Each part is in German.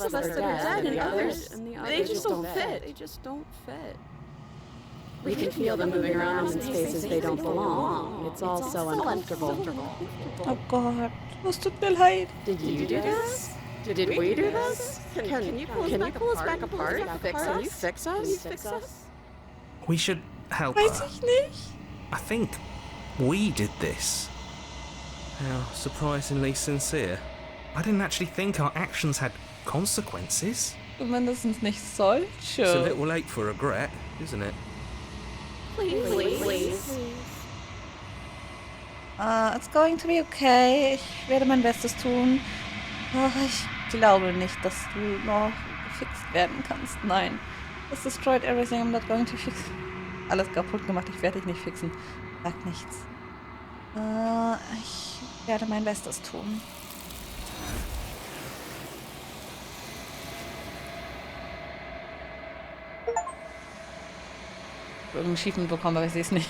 of us that are dead, and the others, they just don't fit. We can feel them moving around in spaces they don't belong. It's all so uncomfortable. Oh Gott, es tut mir leid. Did you do this? Did we do this? Can you pull us back apart? Can you fix us? We should help Weiß her. ich nicht. I think we did this. How surprisingly sincere. I didn't actually think our actions had consequences. Mindestens nicht It's a solche. little late for regret, isn't it? Please. It's going to be okay. Ich werde mein Bestes tun. Ich glaube nicht, dass du noch gefixt werden kannst. Nein. This destroyed everything. I'm not going to fix. Alles kaputt gemacht. Ich werde dich nicht fixen. Sag nichts. Ich werde mein Bestes tun. Irgendeinen Schiefen bekommen, aber ich sehe es nicht.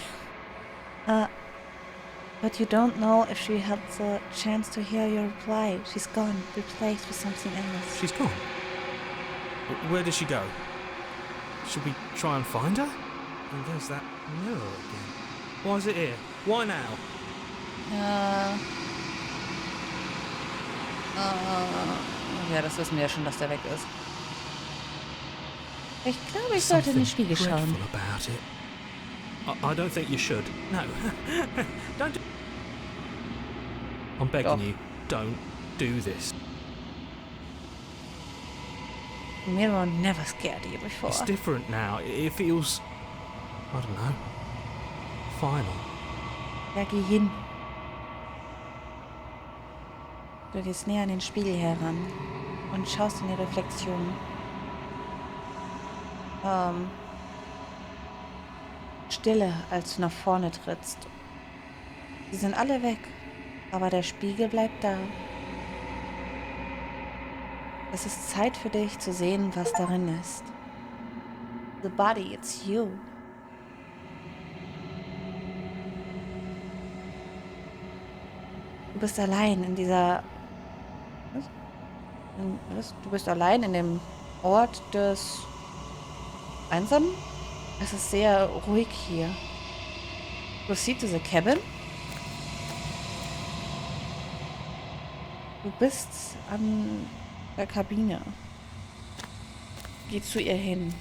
But you don't know if she had the chance to hear your reply. She's gone, replaced with something else. She's gone. Where did she go? Should we try and find her? And there's that mirror again. Why is it here? Why now? Ja, das wissen wir ja schon, dass der weg ist. Ich glaube, ich sollte in den Spiegel schauen. Dreadful about it. I don't think you should. No. Don't do... I'm begging you, don't do this. Mirror never scared you before. It's different now. It feels... I don't know. Final. Ja, geh hin. Du gehst näher an den Spiegel heran und schaust in die Reflexion. Stille, als du nach vorne trittst. Sie sind alle weg, aber der Spiegel bleibt da. Es ist Zeit für dich zu sehen, was darin ist. The body, it's you. Du bist allein in dieser... Was? Du bist allein in dem Ort des Einsamen? Es ist sehr ruhig hier. Proceed to the cabin? Du bist an der Kabine. Geh zu ihr hin.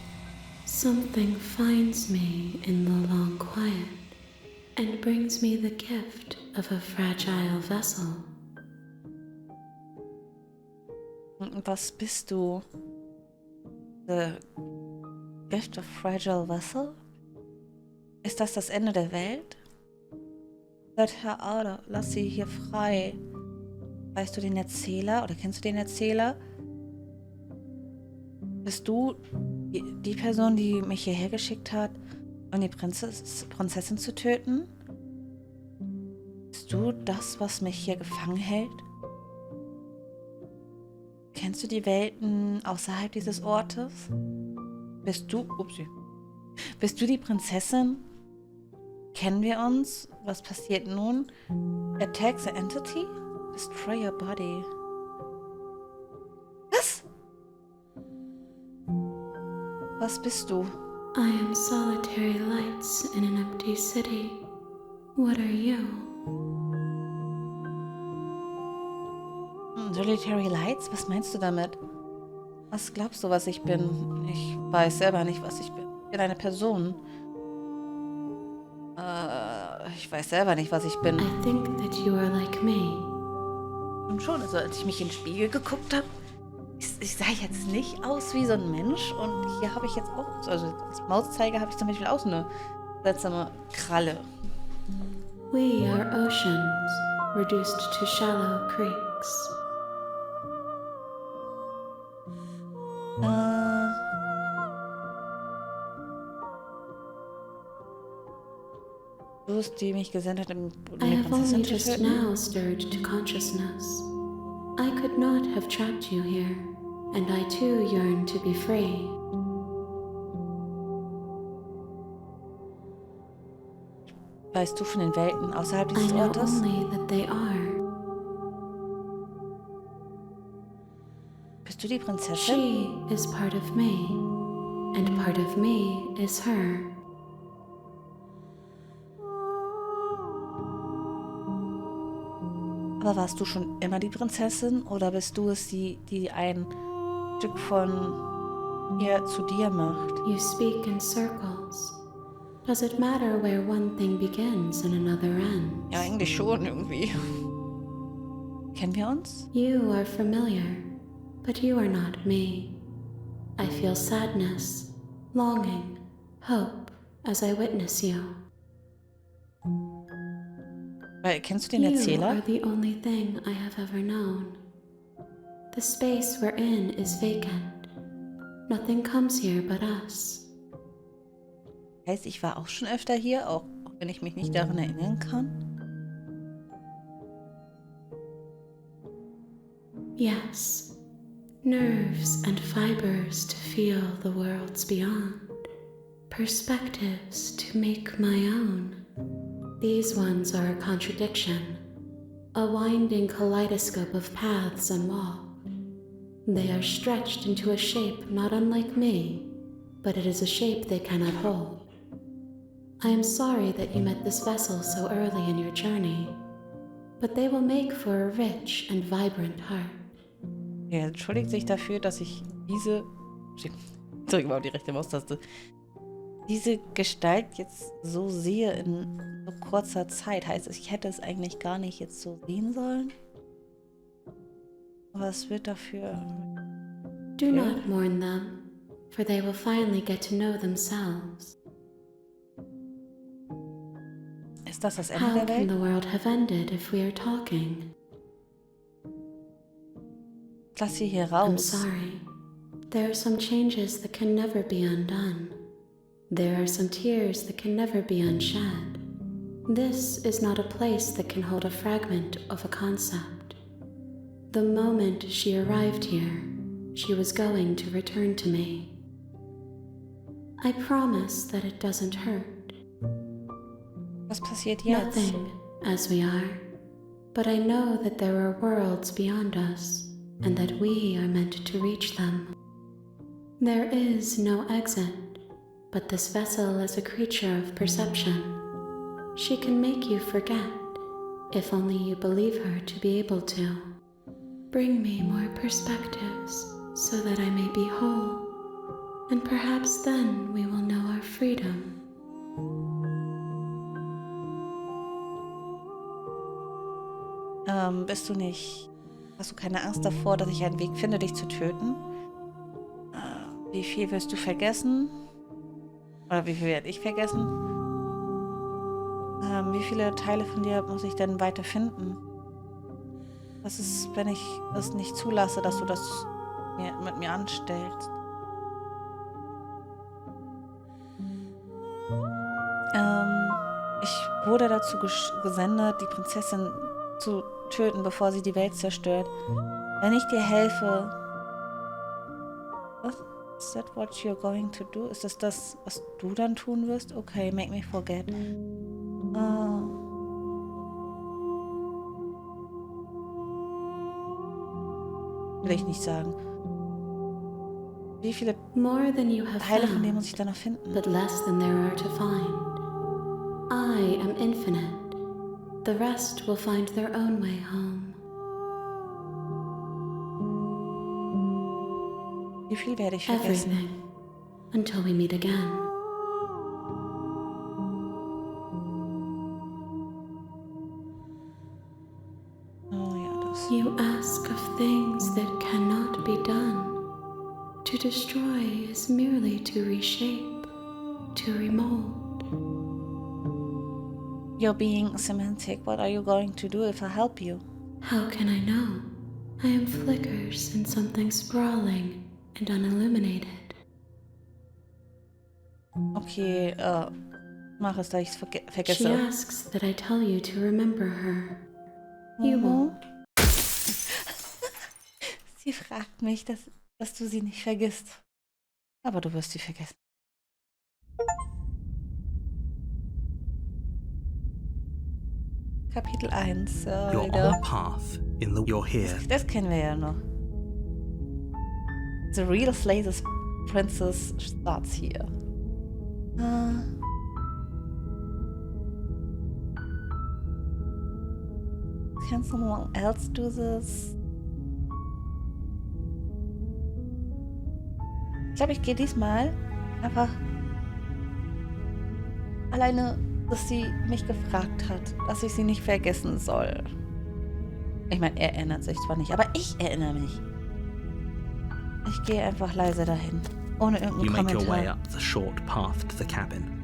Something finds me in the long quiet and brings me the gift of a fragile vessel. Was bist du? The gift of fragile vessel? Ist das Ende der Welt? Let her out. Lass sie hier frei. Weißt du den Erzähler oder kennst du den Erzähler? Bist du die Person, die mich hierher geschickt hat, um die Prinzessin zu töten? Bist du das, was mich hier gefangen hält? Kennst du die Welten außerhalb dieses Ortes? Bist du die Prinzessin? Kennen wir uns? Was passiert nun? Attack the entity? Destroy your body. Was? Was bist du? I am solitary lights in an empty city. What are you? Solitary Lights? Was meinst du damit? Was glaubst du, was ich bin? Ich weiß selber nicht, was ich bin. Ich bin eine Person. Ich weiß selber nicht, was ich bin. I think that you are like me. Und schon, also als ich mich in den Spiegel geguckt habe, ich sah jetzt nicht aus wie so ein Mensch. Und hier habe ich jetzt auch, also als Mauszeiger habe ich zum Beispiel auch so eine seltsame Kralle. We are oceans, reduced to shallow creeks. Du hast die mich gesendet, um I die have Prinzessin only zu just töten. now stirred to consciousness. I could not have trapped you here, and I too yearn to be free. Weißt du von den Welten außerhalb I dieses know Ortes? only that they are. Bist du die Prinzessin? She is part of me, and part of me is her. Aber warst du schon immer die Prinzessin oder bist du es, die ein Stück von ihr zu dir macht? You speak in circles. Does it matter where one thing begins and another ends? Ja, eigentlich schon irgendwie. Kennen wir uns? You are familiar, but you are not me. I feel sadness, longing, hope as I witness you. Kennst du den You Erzähler? are the only thing I have ever known. The space we're in is vacant. Nothing comes here but us. Heißt, ich war auch schon öfter hier, auch wenn ich mich nicht daran erinnern kann. Yes, nerves and fibers to feel the worlds beyond, perspectives to make my own. These ones are a contradiction, a winding kaleidoscope of paths and walk. They are stretched into a shape not unlike me, but it is a shape they cannot hold. I am sorry that you met this vessel so early in your journey, but they will make for a rich and vibrant heart. Er entschuldigt sich dafür, dass ich drück mal auf die rechte Maustaste, diese Gestalt jetzt so sehe in so kurzer Zeit. Heißt es, ich hätte es eigentlich gar nicht jetzt so sehen sollen. Aber es wird dafür... Do not mourn them, for they will finally get to know themselves. Ist das das Ende How der can Welt? the world have ended if we are talking? Lass sie hier I'm raus. sorry. There are some changes that can never be undone. There are some tears that can never be unshed. This is not a place that can hold a fragment of a concept. The moment she arrived here, she was going to return to me. I promise that it doesn't hurt. Was passiert jetzt? Nothing, as we are. But I know that there are worlds beyond us, and that we are meant to reach them. There is no exit, but this vessel is a creature of perception. She can make you forget, if only you believe her to be able to. Bring me more perspectives, so that I may be whole, and perhaps then we will know our freedom. Hast du keine Angst davor, dass ich einen Weg finde, dich zu töten? Wie viel wirst du vergessen? Oder wie viel werde ich vergessen? Wie viele Teile von dir muss ich denn weiter finden? Was ist, wenn ich es nicht zulasse, dass du das mit mir anstellst? Ich wurde dazu gesendet, die Prinzessin zu töten, bevor sie die Welt zerstört. Wenn ich dir helfe... Is that what you're going to do? Ist das, was du dann tun wirst? Okay, make me forget. Will ich nicht sagen. Wie viele More than you have Teile von dem found, muss ich da noch finden? but less than there are to find. I am infinite. The rest will find their own way home. Wie viel werde ich vergessen? Everything, until we meet again. Oh ja, das... You ask of things that cannot be done. To destroy is merely to reshape, to remold. You're being semantic. What are you going to do if I help you? How can I know? I am flickers in something sprawling and unilluminated. Okay, mach es, da ich es She vergesse. asks that I tell you to remember her. You won't. Sie fragt mich, dass du sie nicht vergisst. Aber du wirst sie vergessen. Kapitel 1. You're on a path in the... You're here. Das kennen wir ja noch. The real Slater's princess starts here. Can someone else do this? Ich glaube, ich gehe diesmal einfach alleine, dass sie mich gefragt hat, dass ich sie nicht vergessen soll. Ich meine, er erinnert sich zwar nicht, aber ich erinnere mich. Ich gehe einfach leise dahin, ohne irgendeinen You make your way Kommentar. up the short path to the cabin.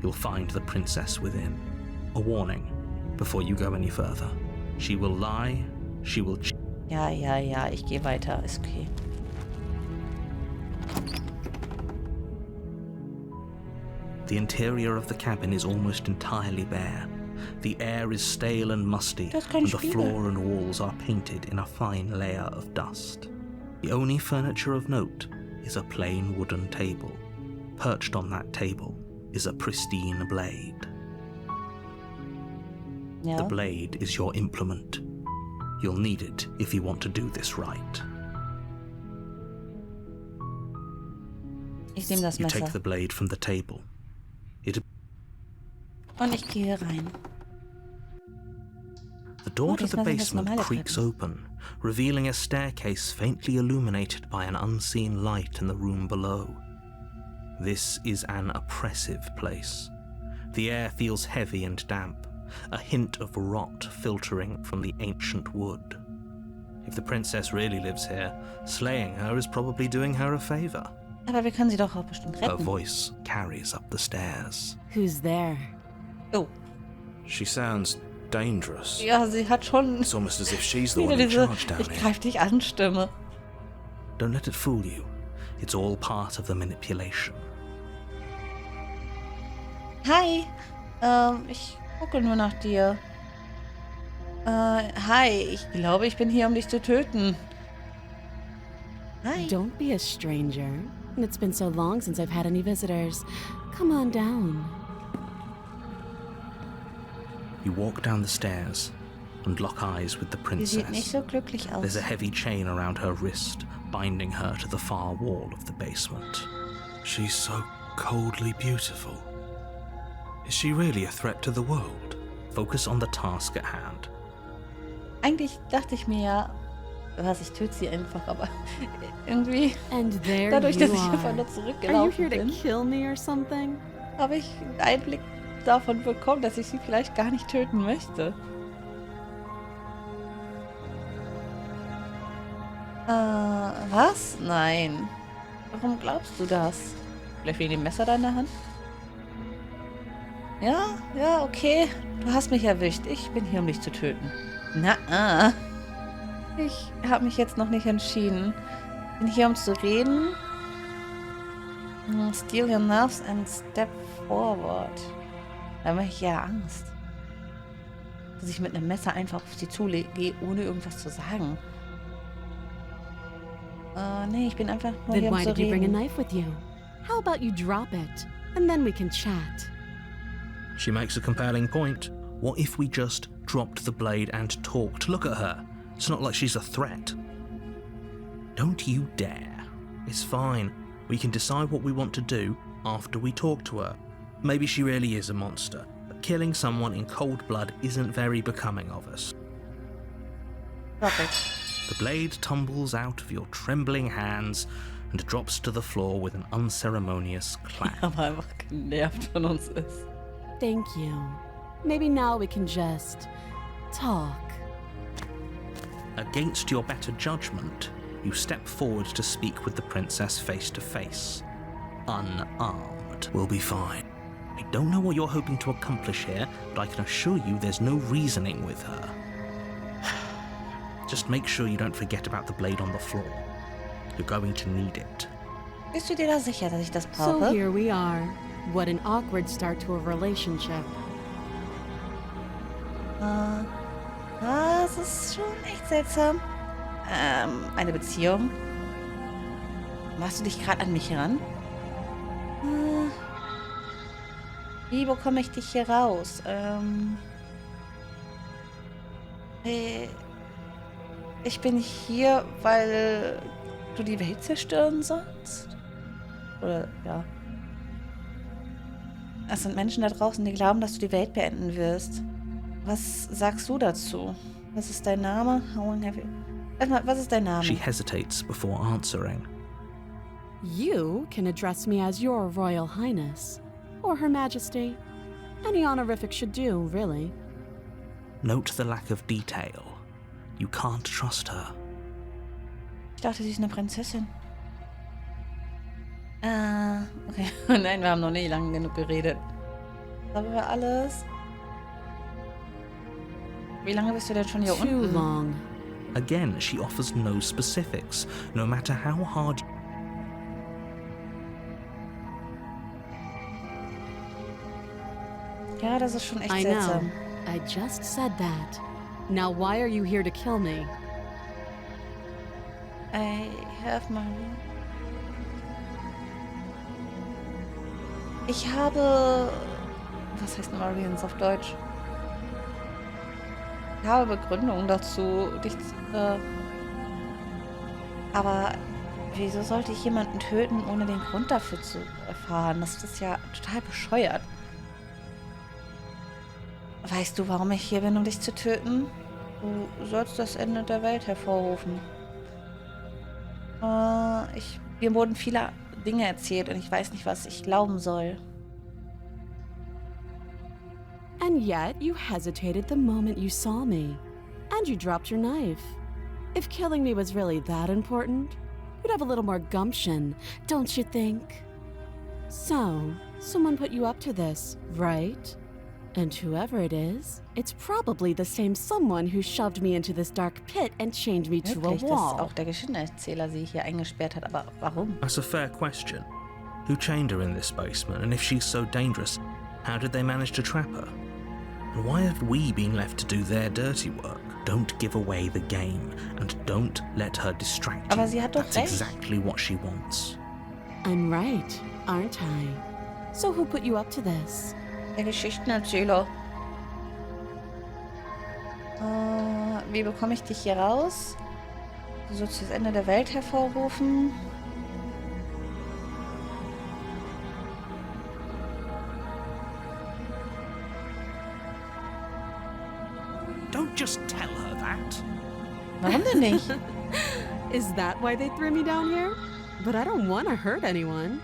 You'll find the princess within. A warning before you go any further. She will lie, she will Ja, ich gehe weiter, ist okay. The interior of the cabin is almost entirely bare. The air is stale and musty, Das ist kein and the Spiegel. floor and walls are painted in a fine layer of dust. The only furniture of note is a plain wooden table. Perched on that table is a pristine blade. Ja, The blade is your implement. You'll need it if you want to do this right. ich nehme das You take Messer the blade from the table. und ich gehe rein. The door to the diesmal sind das basement normale creaks Treppen. open, revealing a staircase faintly illuminated by an unseen light in the room below. This is an oppressive place. The air feels heavy and damp, a hint of rot filtering from the ancient wood. If the princess really lives here, slaying her is probably doing her a favor. Aber wir können sie doch auch bestimmt Her retten. voice carries up the stairs. Who's there? Oh, She sounds dangerous. ja, sie hat schon It's almost as if she's the wieder one in diese charge down Ich here. greif dich an Stimme. Don't let it fool you. It's all part of the manipulation. Hi, ich gucke nur nach dir. Hi, ich glaube, ich bin hier, um dich zu töten. Hi. Don't be a stranger. It's been so long since I've had any visitors. Come on down. You walk down the stairs and lock eyes with the Sie sieht nicht princess. so glücklich There's a aus. heavy chain around her wrist, binding her to the far wall of the basement. She's so coldly beautiful. Is she really a threat to the world? Focus on the task at hand. Eigentlich dachte ich mir ja, ich töte sie einfach, aber irgendwie, And there dadurch, you dass ich einfach are. nur Are you zurückgelaufen here to bin, kill me or something? habe ich einen Einblick davon bekommen, dass ich sie vielleicht gar nicht töten möchte. Was? Nein. Warum glaubst du das? Vielleicht wegen dem Messer da in der Hand? Ja, okay. Du hast mich erwischt. Ich bin hier, um dich zu töten. Na, ich habe mich jetzt noch nicht entschieden. Bin hier, um zu reden. Steal your nerves and step forward. Da mache ich ja Angst. Dass ich mit einem Messer einfach auf sie zugehe, ohne irgendwas zu sagen. Nee, ich bin einfach nur Then hier, um why zu did you bring a reden. knife with you? How about you drop it, and then we can chat? She makes a compelling point. What if we just dropped the blade and talked? Look at her. It's not like she's a threat. Don't you dare. It's fine. We can decide what we want to do after we talk to her. Maybe she really is a monster, but killing someone in cold blood isn't very becoming of us. Drop it. The blade tumbles out of your trembling hands and drops to the floor with an unceremonious clang. Aber einfach genervt von uns ist. Thank you. Maybe now we can just talk. Against your better judgment, you step forward to speak with the princess face to face. Unarmed. We'll be fine. I don't know what you're hoping to accomplish here, but I can assure you there's no reasoning with her. Just make sure you don't forget about the blade on the floor. You're going to need it. Bist du dir da sicher, dass ich das So brauche? here we are. What an awkward start to a relationship. Das ist schon echt seltsam. Eine Beziehung? Machst du dich gerade an mich ran? Wie bekomme ich dich hier raus? Ich bin hier, weil du die Welt zerstören sollst? Oder, ja. Es sind Menschen da draußen, die glauben, dass du die Welt beenden wirst. Was sagst du dazu? Was ist dein Name? How long have you... Erstmal, was ist dein Name? She hesitates before answering. You can address me as Your Royal Highness, or Her Majesty. Any honorific should do, really. Note the lack of detail. You can't trust her. Ich dachte, sie ist eine Prinzessin. Okay. Nein, wir haben noch nicht lange genug geredet. Haben wir alles? Wie lange bist du denn schon hier Too unten? long. Again, she offers no specifics, no matter how hard... Ja, das ist schon echt I know. seltsam. I just said that. Now why are you here to kill me? I have my... Ich habe... Was heißt Marians auf Deutsch? Ich habe Begründungen dazu, dich zu... Aber wieso sollte ich jemanden töten, ohne den Grund dafür zu erfahren? Das ist ja total bescheuert. Weißt du, warum ich hier bin, um dich zu töten? Du sollst das Ende der Welt hervorrufen. Mir wurden viele Dinge erzählt und ich weiß nicht, was ich glauben soll. And yet you hesitated the moment you saw me. And you dropped your knife. If killing me was really that important, you'd have a little more gumption, don't you think? So, someone put you up to this, right? And whoever it is, it's probably the same someone who shoved me into this dark pit and chained me to a Möglich, dass wall. auch der Geschichtenerzähler sie hier eingesperrt hat, aber warum? That's a fair question. Who chained her in this basement, and if she's so dangerous, how did they manage to trap her? And why have we been left to do their dirty work? Don't give away the game, and don't let her distract Aber you. sie hat doch That's recht. exactly what she wants. I'm right, aren't I? So who put you up to this? Der Geschichtenerzähler. Wie bekomme ich dich hier raus? Du sollst das Ende der Welt hervorrufen. Don't just tell her that. Warum denn nicht? Is that why they threw me down here? But I don't want to hurt anyone.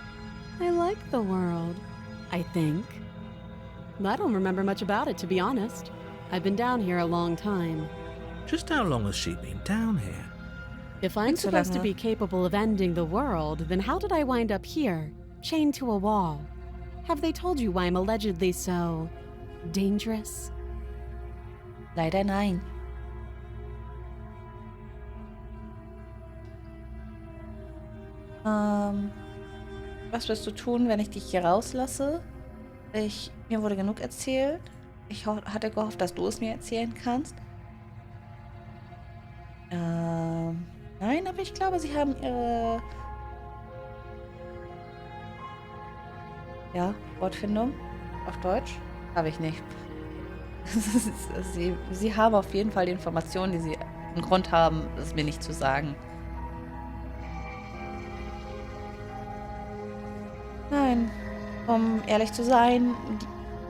I like the world, I think. I don't remember much about it, to be honest. I've been down here a long time. Just how long has she been down here? If I'm Nicht so supposed to lange. be capable of ending the world, then how did I wind up here, chained to a wall? Have they told you why I'm allegedly so dangerous? Leider nein. Was wirst du tun, wenn ich dich hier rauslasse? Mir wurde genug erzählt. Ich hatte gehofft, dass du es mir erzählen kannst. Nein, aber ich glaube, sie haben ihre... Ja, Wortfindung auf Deutsch? Habe ich nicht. Sie haben auf jeden Fall die Informationen, die sie einen Grund haben, es mir nicht zu sagen. Nein, um ehrlich zu sein,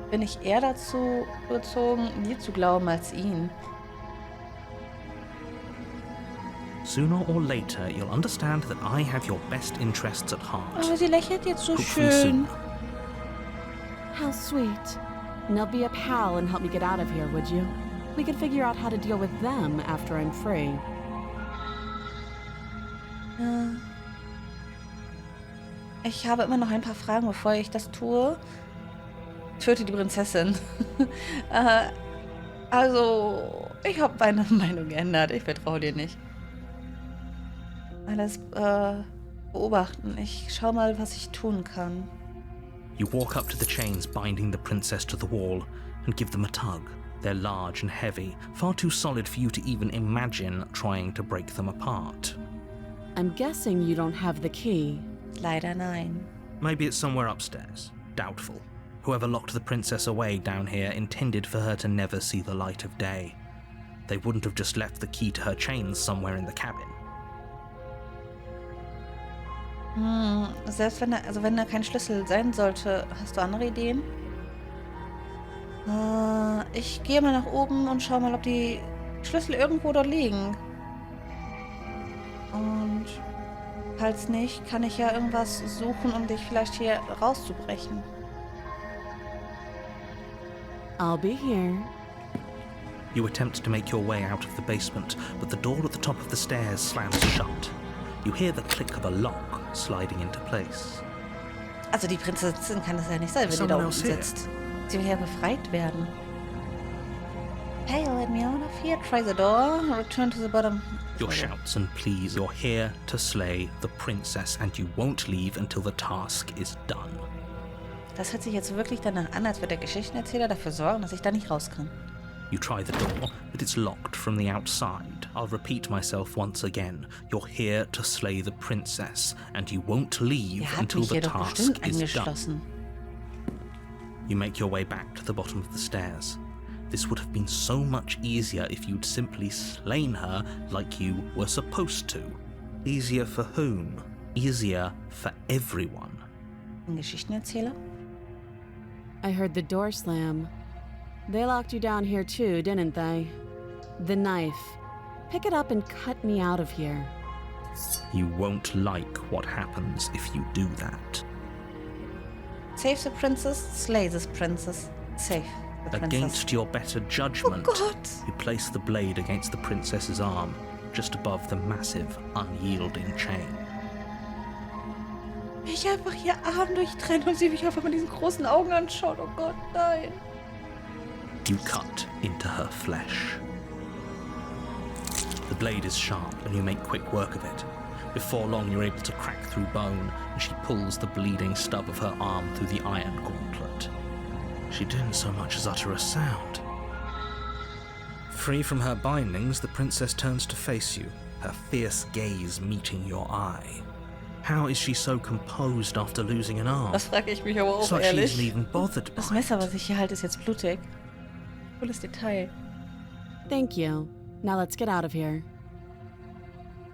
bin ich eher dazu bezogen, dir zu glauben als ihn. Sooner or later, you'll understand that I have your best interests at heart. Aber sie lächelt jetzt so Hopefully schön. sooner. How sweet. Now be a pal and help me get out of here, would you? We could figure out how to deal with them after I'm free. Ich habe immer noch ein paar Fragen, bevor ich das tue. Töte die Prinzessin. Also, ich habe meine Meinung geändert. Ich vertraue dir nicht. Alles beobachten. Ich schau mal, was ich tun kann. You walk up to the chains binding the princess to the wall and give them a tug. They're large and heavy, far too solid for you to even imagine trying to break them apart. I'm guessing you don't have the key. Leider nein. Maybe it's somewhere upstairs. Doubtful. Whoever locked the princess away down here intended for her to never see the light of day. They wouldn't have just left the key to her chains somewhere in the cabin. Selbst wenn wenn da kein Schlüssel sein sollte, hast du andere Ideen? Ich gehe mal nach oben und schau mal, ob die Schlüssel irgendwo dort liegen. Und falls nicht, kann ich ja irgendwas suchen, um dich vielleicht hier rauszubrechen. I'll be here. You attempt to make your way out of the basement, but the door at the top of the stairs slams shut. You hear the click of a lock sliding into place. Also die Prinzessin kann es ja nicht sein, wenn die da unten sitzt. Sie will ja befreit werden. Hey, let me out of here. Try the door. Return to the bottom. Your shouts and pleas. You're here to slay the princess, and you won't leave until the task is done. Das hört sich jetzt wirklich danach an, als würde der Geschichtenerzähler dafür sorgen, dass ich da nicht raus kann. You try the door, but it's locked from the outside. I'll repeat myself once again. You're here to slay the princess, and you won't leave until the task is done. You make your way back to the bottom of the stairs. This would have been so much easier if you'd simply slain her like you were supposed to. Easier for whom? Easier for everyone. Ein Geschichtenerzähler? I heard the door slam. They locked you down here too, didn't they? The knife. Pick it up and cut me out of here. You won't like what happens if you do that. Save the princess, slay this princess. Save the princess. Against your better judgment, Gott. you place the blade against the princess's arm, just above the massive, unyielding chain. Ich einfach ihr Arm durchtrennen und sie mich einfach mit diesen großen Augen anschaut. Oh Gott, nein. You cut into her flesh. The blade is sharp and you make quick work of it. Before long, you're able to crack through bone, and she pulls the bleeding stub of her arm through the iron gauntlet. She didn't so much as utter a sound. Free from her bindings, the princess turns to face you, her fierce gaze meeting your eye. How is she so composed after losing an arm? Das frage ich mich aber It's auch like she ehrlich. isn't even bothered Das by Messer, it. was ich hier halte, ist jetzt blutig. Cooles Detail. Thank you. Now let's get out of here.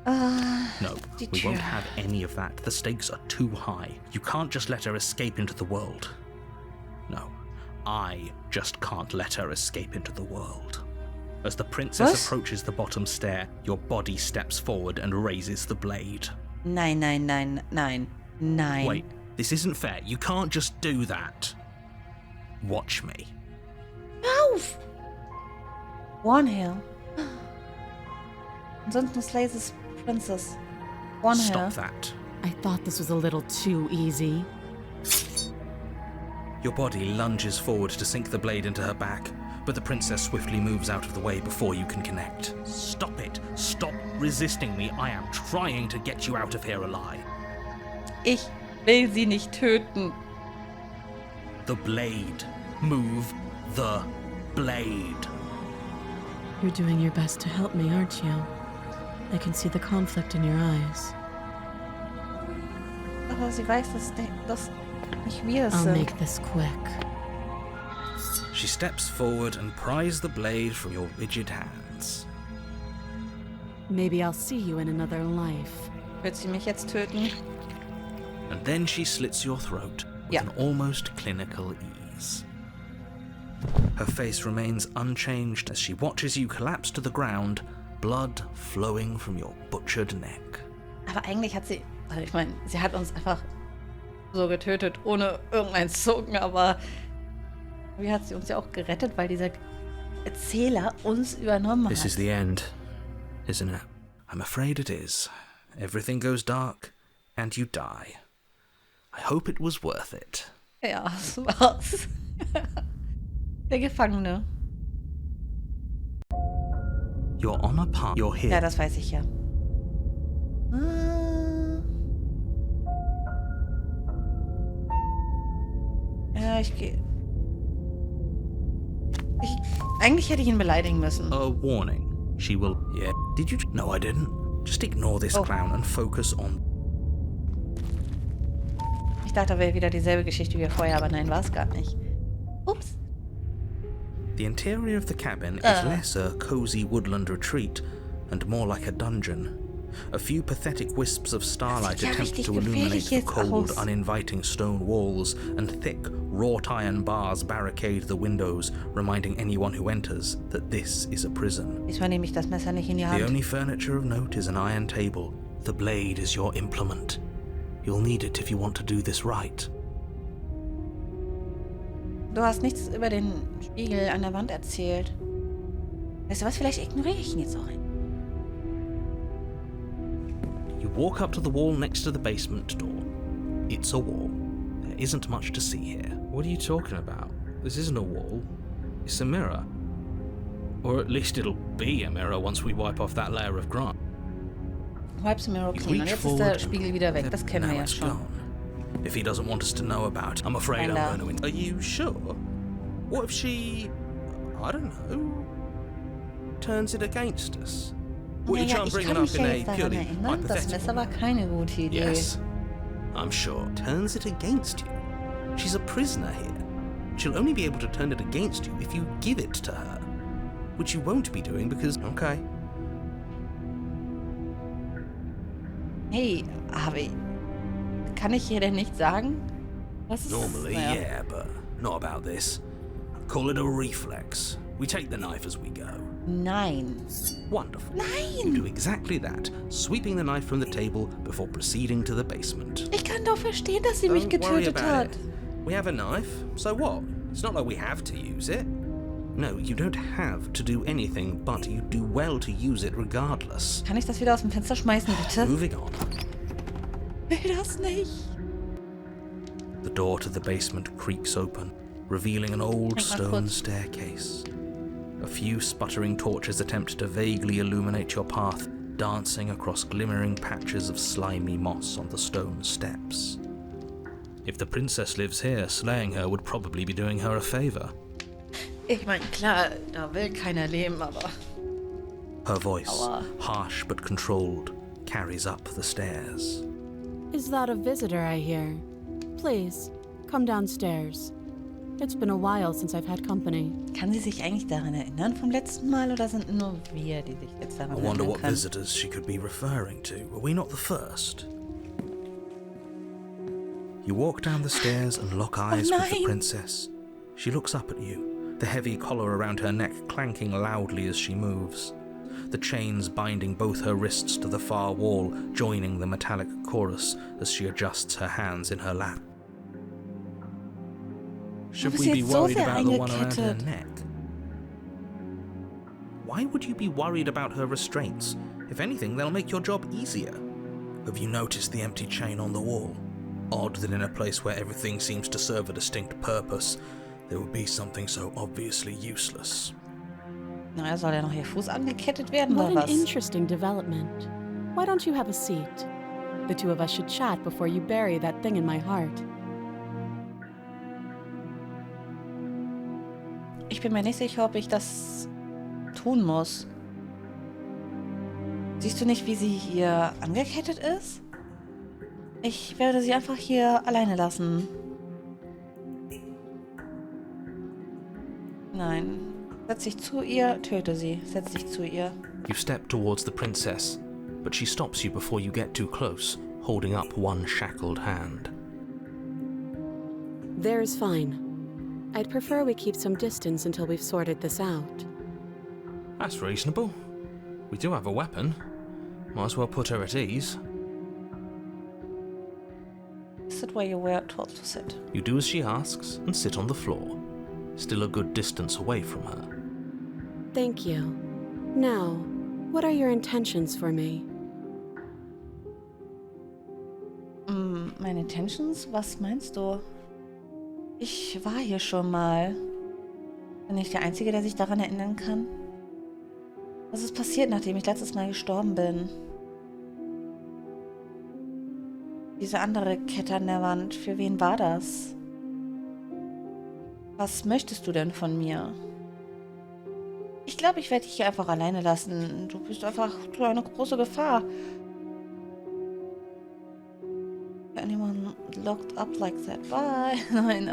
No, we won't have any of that. The stakes are too high. You can't just let her escape into the world. No, I just can't let her escape into the world. As the princess approaches the bottom stair, your body steps forward and raises the blade. Nein, nein, nein, nein, nein. Wait, this isn't fair. You can't just do that. Watch me. Auf! One Hill. Ansonsten slay this princess. One Hill. Stop that. I thought this was a little too easy. Your body lunges forward to sink the blade into her back, but the princess swiftly moves out of the way before you can connect. Stop it! Stop resisting me! I am trying to get you out of here alive. Ich will sie nicht töten. The blade. Move the blade. You're doing your best to help me, aren't you? I can see the conflict in your eyes. Aber sie weiß, dass nicht wir es I'll sind. make this quick. She steps forward and pries the blade from your rigid hands. Maybe I'll see you in another life. Wird sie mich jetzt töten? And then she slits your throat with an almost clinical ease. Her face remains unchanged as she watches you collapse to the ground, blood flowing from your butchered neck. Aber eigentlich hat sie, also ich meine, sie hat uns einfach so getötet, ohne irgendein Zucken, aber wie hat sie uns ja auch gerettet, weil dieser Erzähler uns übernommen hat. This is the end, isn't it? I'm afraid it is. Everything goes dark, and you die. I hope it was worth it. Ja, das war's. Der Gefangene. You're on a path. You're here. Ja, das weiß ich ja. Ja, ich gehe. Eigentlich hätte ich ihn beleidigen müssen. A warning. She will. Yeah. Did you? No, I didn't. Just ignore this clown and focus on. Ich dachte, da wäre wieder dieselbe Geschichte wie vorher, aber nein, war es gar nicht. Ups. The interior of the cabin is less a cozy woodland retreat and more like a dungeon. A few pathetic wisps of starlight Das sieht ja attempt richtig to illuminate gefährlich the jetzt cold, aus. uninviting stone walls, and thick, wrought-iron bars barricade the windows, reminding anyone who enters that this is a prison. Diesmal nehme ich das Messer nicht in die The Hand. only furniture of note is an iron table. The blade is your implement. You'll need it if you want to do this right. Du hast nichts über den Spiegel an der Wand erzählt. Weißt du was, vielleicht ignoriere ich ihn jetzt auch. You walk up to the wall next to the basement door. It's a wall. There isn't much to see here. What are you talking about? This isn't a wall. It's a mirror. Or at least it'll be a mirror once we wipe off that layer of grime. Wipes the mirror You clean. Und reach jetzt ist der forward Spiegel wieder weg. Das kennen now wir ja it's schon. gone. If he doesn't want us to know about it, I'm afraid And, I'm going to... Are you sure? What if she... I don't know... turns it against us? What you try and Ich bring it kann up mich in ja a jetzt daran purely erinnern, das Messer hypothetical... war keine gute Idee. Yes, I'm sure. Turns it against you. She's a prisoner here. She'll only be able to turn it against you if you give it to her. Which you won't be doing because... Okay. Hey, Harvey, kann ich hier denn nicht sagen? Was ist... Normally, naja. yeah, but not about this. Call it a reflex. We take the knife as we go. Nein. Wonderful. Nein! You do exactly that, sweeping the knife from the table before proceeding to the basement. Ich kann doch verstehen, dass sie mich Don't worry getötet about hat. it. We have a knife, so what? It's not like we have to use it. No, you don't have to do anything, but you do well to use it regardless. Kann ich das wieder aus dem Fenster schmeißen, bitte? Moving on. Will das nicht. The door to the basement creaks open, revealing an old Denk mal stone kurz. staircase. A few sputtering torches attempt to vaguely illuminate your path, dancing across glimmering patches of slimy moss on the stone steps. If the princess lives here, slaying her would probably be doing her a favor. Ich meine, klar, da will keiner leben, aber... Her voice, Aua. harsh but controlled, carries up the stairs. Is that a visitor I hear? Please, come downstairs. It's been a while since I've had company. Kann sie sich eigentlich daran erinnern vom letzten Mal oder sind nur wir, die sich jetzt daran I wonder erinnern what können? visitors she could be referring to. Were we not the first? You walk down the stairs and lock eyes with the nein. princess. She looks up at you, the heavy collar around her neck clanking loudly as she moves. The chains binding both her wrists to the far wall, joining the metallic chorus as she adjusts her hands in her lap. Should bist we be jetzt so worried sehr about the one around her eingekettet. neck? Why would you be worried about her restraints? If anything, they'll make your job easier. Have you noticed the empty chain on the wall? Odd that in a place where everything seems to serve a distinct purpose, there would be something so obviously useless. Na, soll ja noch ihr Fuß angekettet werden, What oder an was? interesting development. Why don't you have a seat? The two of us should chat before you bury that thing in my heart. Ich bin mir nicht sicher, ob ich das tun muss. Siehst du nicht, wie sie hier angekettet ist? Ich werde sie einfach hier alleine lassen. Nein. Setz dich zu ihr, töte sie. Setz dich zu ihr. You step towards the princess, but she stops you before you get too close, holding up one shackled hand. There's fine. I'd prefer we keep some distance until we've sorted this out. That's reasonable. We do have a weapon. Might as well put her at ease. Sit where you were told to sit. You do as she asks and sit on the floor, still a good distance away from her. Thank you. Now, what are your intentions for me? Meine Intentions? Was meinst du? Ich war hier schon mal. Bin ich der Einzige, der sich daran erinnern kann? Was ist passiert, nachdem ich letztes Mal gestorben bin? Diese andere Kette an der Wand, für wen war das? Was möchtest du denn von mir? Ich glaube, ich werde dich hier einfach alleine lassen. Du bist einfach so eine große Gefahr. Anyone locked up like that? Bye. Nein,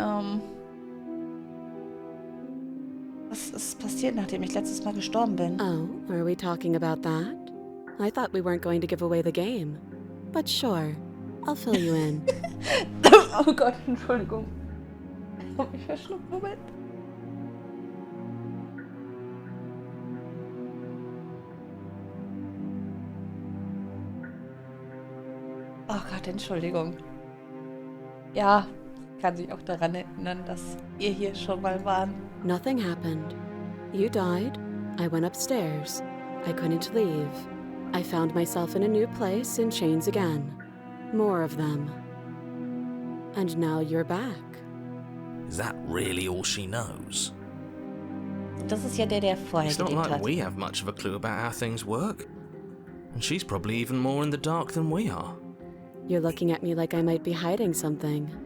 Was ist passiert, nachdem ich letztes Mal gestorben bin? Oh, are we talking about that? I thought we weren't going to give away the game. But sure, I'll fill you in. Oh Gott, Entschuldigung. Ich hab mich verschluckt, Moment. Oh Gott, Entschuldigung. Ja, kann sich auch daran erinnern, dass wir hier schon mal waren. Nothing happened. You died. I went upstairs. I couldn't leave. I found myself in a new place in chains again. More of them. And now you're back. Is that really all she knows? Das ist ja der vorher It's not gelebt like hat. we have much of a clue about how things work. And she's probably even more in the dark than we are. You're looking at me like I might be hiding something.